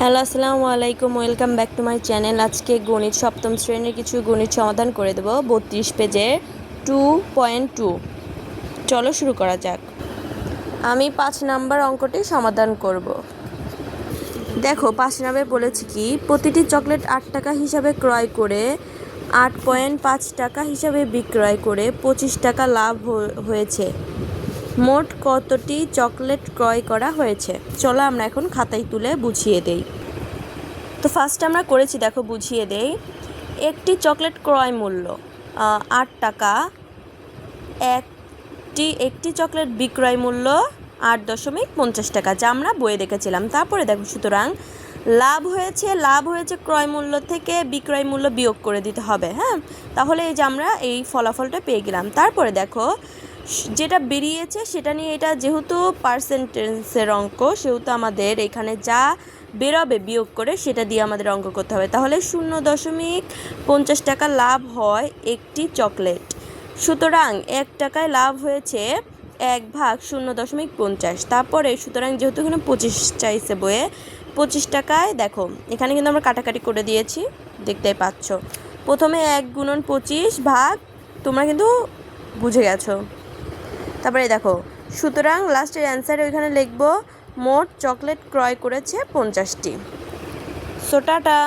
Hello, আসসালামু আলাইকুম। Welcome back to my channel. আজকে গণিত সপ্তম শ্রেণীর কিছু গণিত সমাধান করে দেব 32 পেজের 2.2। চলো শুরু করা যাক। আমি 5 নাম্বার অঙ্কটি সমাধান করব। দেখো 5 নাম্বারে বলেছি কি, প্রতিটি চকলেট 8 টাকা হিসাবে ক্রয় করে 8.5 টাকা হিসাবে বিক্রয় করে 25 টাকা লাভ হয়েছে। মোট কতটি চকলেট ক্রয় করা হয়েছে? চলো আমরা এখন খাতায় তুলে বুঝিয়ে দেই। তো ফার্স্ট আমরা করেছি, দেখো বুঝিয়ে দেই। একটি চকলেট ক্রয় মূল্য 8 টাকা, একটি চকলেট বিক্রয় মূল্য 8.50 টাকা, যা আমরা বইয়ে দেখেছিলাম। তারপরে দেখো, সুতরাং লাভ হয়েছে ক্রয় মূল্য থেকে বিক্রয় মূল্য বিয়োগ করে দিতে হবে। হ্যাঁ, তাহলে এই যে আমরা এই ফলাফলটা পেয়ে গেলাম। তারপরে দেখো, যেটা বেরিয়েছে সেটা নিয়ে, এটা যেহেতু পার্সেন্টেজের অঙ্ক, সেহেতু আমাদের এখানে যা বেরোবে বিয়োগ করে সেটা দিয়ে আমাদের অঙ্ক করতে হবে। তাহলে 0.50 টাকা লাভ হয় একটি চকলেট, সুতরাং 1 টাকায় লাভ হয়েছে 1/0.50। তারপরে সুতরাং যেহেতু এখানে 25 চাইছে বইয়ে, 25 টাকায় দেখো এখানে কিন্তু আমরা কাটাকাটি করে দিয়েছি, দেখতেই পাচ্ছ। প্রথমে 1 গুণন 25 ভাগ, তোমরা কিন্তু বুঝে গেছো। তারপরে দেখো, সুতরাং লাস্টের অ্যান্সারে ওইখানে লিখবো মোট চকলেট ক্রয় করেছে 50টি। So tata.